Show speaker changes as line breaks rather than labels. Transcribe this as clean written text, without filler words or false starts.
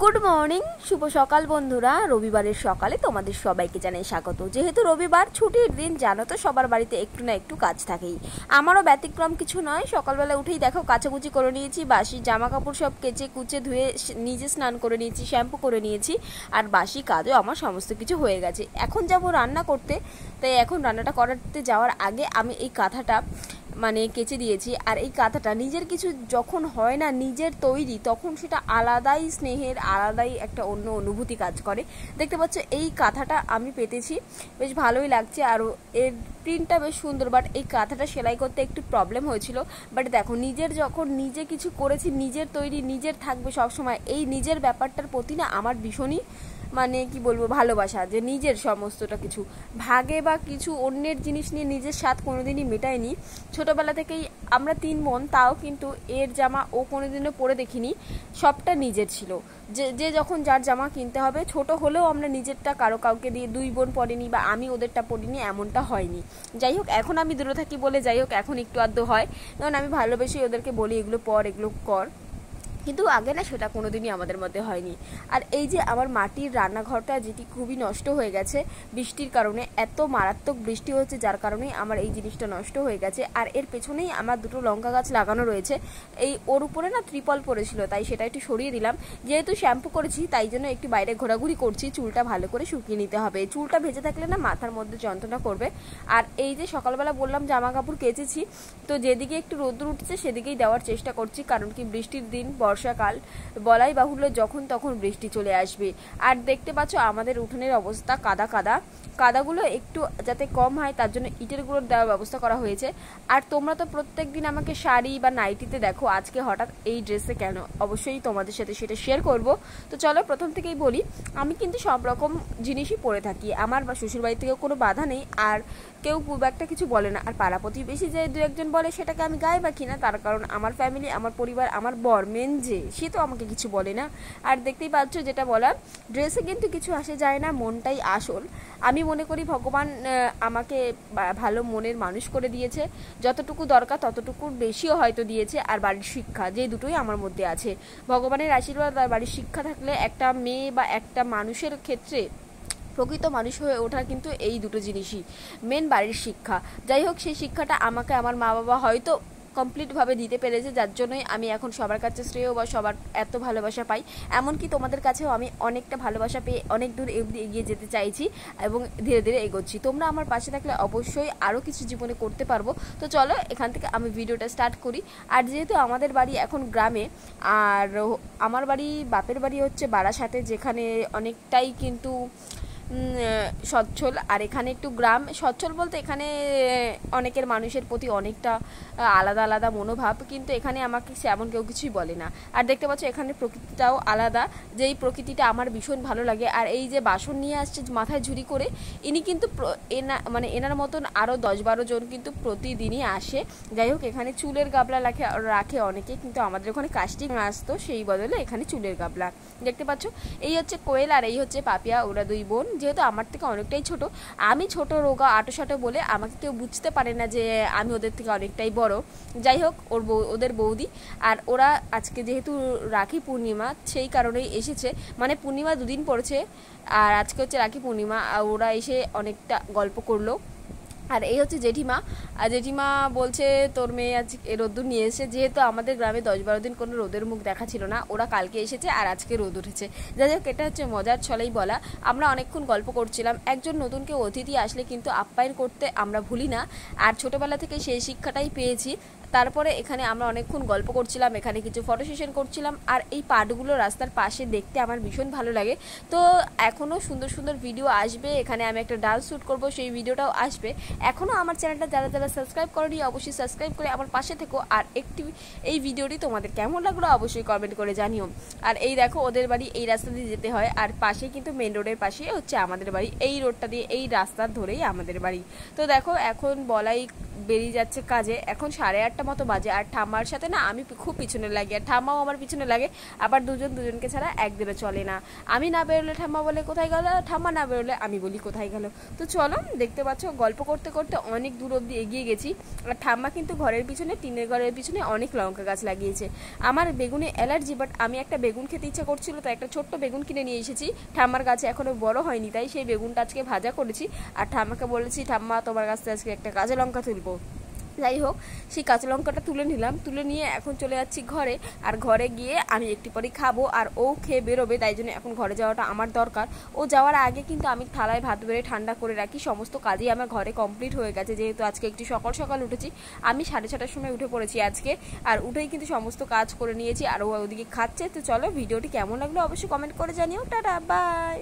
Good morning, শুভ সকাল বন্ধুরা। রবিবারের সকালে তোমাদের সবাইকে জানাই স্বাগত। যেহেতু রবিবার ছুটির দিন, জানো তো সবার বাড়িতে একটু না একটু কাজ থাকেই। আমারও ব্যতিক্রম কিছু নয়। সকালবেলা উঠেই দেখো কাচাকুচি করে নিয়েছি, বাসি জামা কাপড় সব কেচে কুচে ধুয়ে নিজে স্নান করে নিয়েছি, শ্যাম্পু করে নিয়েছি, আর বাসি কাজও আমার সমস্ত কিছু হয়ে গেছে। এখন যাব রান্না করতে, তাই এখন রান্নাটা করতে যাওয়ার আগে আমি এই কাঁথাটা কেচে দিয়েছি। আর এই কাঁথাটা নিজের কিছু যখন হয় না, নিজের তৈরি, তখন সেটা আলাদাই স্নেহের, আলাদাই একটা অন্য অনুভূতি কাজ করে। দেখতে পাচ্ছ এই কাঁথাটা আমি পেতেছি, বেশ ভালোই লাগছে, আর এর প্রিন্টটা বেশ সুন্দর। বাট এই কাঁথাটা সেলাই করতে একটু প্রবলেম হয়েছিল। বাট দেখো, নিজের যখন নিজে কিছু করেছি, নিজের তৈরি, নিজের থাকবে সবসময়, এই নিজের ব্যাপারটার প্রতি না আমার ভীষণই কি বলবো, ভালোবাসা। যে নিজের সমস্তটা কিছু ভাগে বা কিছু অন্যের জিনিস নিয়ে নিজের স্বাদ কোনোদিনই মেটায়নি। ছোটোবেলা থেকেই আমরা 3 বোন, তাও কিন্তু এর জামা ও কোনোদিনও পরে দেখিনি, সবটা নিজের ছিল। যে যখন যার জামা কিনতে হবে, ছোট হলেও আমরা নিজেরটা কাউকে দিয়ে 2 বোন পরিনি বা আমি ওদেরটা পরিনি, এমনটা হয়নি। যাই হোক, এখন আমি দূরে থাকি বলে যাই হোক, এখন একটু আধটু হয়, কারণ আমি ভালোবেসে ওদেরকে বলি এগুলো পর, এগুলো কর, কিন্তু আগে না সেটা কোনোদিনই আমাদের মধ্যে হয়নি। আর এই যে আমার মাটির রান্নাঘরটা, যেটি খুবই নষ্ট হয়ে গেছে বৃষ্টির কারণে, এত মারাত্মক বৃষ্টি হচ্ছে যার কারণেই আমার এই জিনিসটা নষ্ট হয়ে গেছে। আর এর পেছনেই আমার 2টো লঙ্কা গাছ লাগানো রয়েছে। ওর উপরে না ত্রিপল পড়েছিল, তাই সেটা একটু সরিয়ে দিলাম। যেহেতু শ্যাম্পু করেছি, তাই জন্য একটু বাইরে ঘোরাঘুরি করছি, চুলটা ভালো করে শুকিয়ে নিতে হবে। চুলটা ভেজে থাকলে না মাথার মধ্যে যন্ত্রণা করবে। আর এই যে সকালবেলা বললাম জামা কাপড় কেচেছি, তো যেদিকে একটু রোদ্দুর উঠছে সেদিকেই দেওয়ার চেষ্টা করছি, কারণ কি বৃষ্টির দিন, বর্ষাকাল, বলাই বাহুল্য, যখন তখন বৃষ্টি চলে আসবে। আর দেখতে পাচ্ছ আমাদের উঠোনের অবস্থা কাদা কাদা, কাদাগুলো একটু যাতে কম হয় তার জন্য ইটের গুঁড়ো দেওয়ার ব্যবস্থা করা হয়েছে। আর তোমরা তো প্রত্যেক দিন আমাকে শাড়ি বা নাইটিতে দেখো, আজকে হঠাৎ এই ড্রেসে কেন, অবশ্যই তোমাদের সাথে সেটা শেয়ার করব। তো চলো প্রথম থেকেই বলি, আমি কিন্তু সব রকম জিনিসই পরে থাকি, আমার বা শ্বশুরবাড়ি থেকেও কোনো বাধা নেই, আর কেউ খুব একটা কিছু বলে না। আর পাড়া প্রতিবেশী যে 2-1জন বলে, সেটাকে আমি গায়ে বাকি না, তার কারণ আমার ফ্যামিলি, আমার পরিবার, আমার বর মেন, যে সে তো আমাকে কিছু বলে না। আর দেখতেই পাচ্ছ যেটা বলার, ড্রেসে কিন্তু কিছু আসে যায় না, মনটাই আসল। আমি মনে করি ভগবান আমাকে ভালো মনের মানুষ করে দিয়েছে, যতটুকু দরকার ততটুকুর বেশিও হয়তো দিয়েছে। আর বাড়ির শিক্ষা, যে দুটোই আমার মধ্যে আছে, ভগবানের আশীর্বাদ আর বাড়ির শিক্ষা থাকলে একটা মেয়ে বা একটা মানুষের ক্ষেত্রে প্রকৃত মানুষ হয়ে ওঠা কিন্তু এই দুটো জিনিসই মেন, বাড়ির শিক্ষা। যাই হোক, সেই শিক্ষাটা আমাকে আমার মা বাবা হয়তো কমপ্লিটভাবে দিতে পেরেছে, যার জন্যই আমি এখন সবার কাছে শ্রেয় বা সবার এত ভালোবাসা পাই। এমনকি তোমাদের কাছেও আমি অনেকটা ভালোবাসা পেয়ে অনেক দূর এগিয়ে যেতে চাইছি এবং ধীরে ধীরে এগোচ্ছি। তোমরা আমার পাশে থাকলে অবশ্যই আরও কিছু জীবনে করতে পারবো। তো চলো এখান থেকে আমি ভিডিওটা স্টার্ট করি। আর যেহেতু আমাদের বাড়ি এখন গ্রামে, আর আমার বাড়ি, বাপের বাড়ি হচ্ছে বারাসাতে, যেখানে অনেকটাই কিন্তু সচ্ছল। আর এখানে একটু গ্রাম, সচ্ছল বলতে এখানে অনেকের মানুষের প্রতি অনেকটা আলাদা আলাদা মনোভাব, কিন্তু এখানে আমাকে সেমন কেউ কিছুই বলে না। আর দেখতে পাচ্ছ এখানে প্রকৃতিটাও আলাদা, যেই প্রকৃতিটা আমার ভীষণ ভালো লাগে। আর এই যে বাসন নিয়ে আসছে মাথায় ঝুড়ি করে, ইনি কিন্তু এনার মতন আরও 10-12 জন কিন্তু প্রতিদিনই আসে। যাই হোক, এখানে চুলের গাবলা রাখে অনেকে, কিন্তু আমাদের ওখানে কাস্টিং আসতো, সেই বদলে এখানে চুলের গাবলা। দেখতে পাচ্ছ এই হচ্ছে কোয়েল আর এই হচ্ছে পাপিয়া, ওরা 2 বোন। যেহেতু আমার থেকে অনেকটাই ছোট, আমি ছোট, রোগা, আটোসাটো বলে আমাকে কেউ বুঝতে পারে না যে আমি ওদের থেকে অনেকটাই বড়। যাই হোক, ওদের বৌদি। আর ওরা আজকে যেহেতু রাখি পূর্ণিমা, সেই কারণেই এসেছে, পূর্ণিমা 2 দিন পড়েছে, আর আজকে হচ্ছে রাখি পূর্ণিমা। আর ওরা এসে অনেকটা গল্প করলো। আর এই হচ্ছে জেঠিমা। আর জেঠিমা বলছে তোর মেয়ে আজ রোদ্দুর নিয়ে এসেছে। যেহেতু আমাদের গ্রামে 10-12 দিন কোনো রোদের মুখ দেখা ছিল না, ওরা কালকে এসেছে আর আজকে রোদ উঠেছে। যাই হোক, এটা হচ্ছে মজার ছলেই বলা। আমরা অনেকক্ষণ গল্প করছিলাম। একজন নতুন কেউ অতিথি আসলে কিন্তু আপ্যায়ন করতে আমরা ভুলি না, আর ছোটোবেলা থেকে সেই শিক্ষাটাই পেয়েছি। তারপরে এখানে আমরা অনেকক্ষণ গল্প করছিলাম, এখানে কিছু ফটো সেশন করছিলাম। আর এই পাটগুলো রাস্তার পাশে দেখতে আমার ভীষণ ভালো লাগে। তো এখনও সুন্দর সুন্দর ভিডিও আসবে, এখানে আমি একটা ডান্স শ্যুট করব, সেই ভিডিওটাও আসবে। এখনও আমার চ্যানেলটা যারা যারা সাবস্ক্রাইব করেনি, অবশ্যই সাবস্ক্রাইব করে আমার পাশে থেকো। আর এই ভিডিওটি তোমাদের কেমন লাগলো অবশ্যই কমেন্ট করে জানিও। আর এই দেখো, ওদের বাড়ি এই রাস্তা দিয়ে যেতে হয়, আর পাশে কিন্তু মেন রোডের পাশে হচ্ছে আমাদের বাড়ি। এই রোডটা দিয়ে, এই রাস্তার ধরেই আমাদের বাড়ি। তো দেখো, এখন বেরিয়ে যাচ্ছে কাজে। এখন 8:30 মতো বাজে, আর ঠাম্মার সাথে না আমি খুব পিছনে লাগি, আর ঠাম্মাও আমার পিছনে লাগে। আবার দুজনকে ছাড়া একদিনও চলে না। আমি না বেরোলে ঠাম্মা বলে কোথায় গেল, ঠাম্মা না বেরোলে আমি বলি কোথায় গেল। তো চলো, দেখতে পাচ্ছ গল্প করতে করতে অনেক দূর অবধি এগিয়ে গেছি। আর ঠাম্মা কিন্তু ঘরের পিছনে, টিনের ঘরের পিছনে অনেক লঙ্কা গাছ লাগিয়েছে। আমার বেগুনে অ্যালার্জি, বাট আমি একটা বেগুন খেতে ইচ্ছা করছিল, তাই একটা ছোট্ট বেগুন কিনে নিয়ে এসেছি। ঠাম্মার গাছে এখনো বড় হয়নি, তাই সেই বেগুনটা আজকে ভাজা করেছি। আর ঠাম্মাকে বলেছি, ঠাম্মা তোমার কাছে আজকে একটা কাঁচা লঙ্কা তুলবো। যাই হোক, সেই কাঁচা লঙ্কাটা তুলে নিলাম, তুলে নিয়ে এখন চলে যাচ্ছি ঘরে। আর ঘরে গিয়ে আমি একটু পরে খাবো, আর ও খেয়ে বেরোবে, তাই জন্য এখন ঘরে যাওয়াটা আমার দরকার। ও যাওয়ার আগে কিন্তু আমি থালায় ভাত বেড়ে ঠান্ডা করে রাখি। সমস্ত কাজই আমার ঘরে কমপ্লিট হয়ে গেছে, যেহেতু আজকে একটু সকাল সকাল উঠেছি। আমি 6:30টার সময় উঠে পড়েছি আজকে, আর উঠেই কিন্তু সমস্ত কাজ করে নিয়েছি। আর ও ওদিকে খাচ্ছে। তো চলো, ভিডিওটি কেমন লাগলো অবশ্যই কমেন্ট করে জানিও। টাটা, বাই।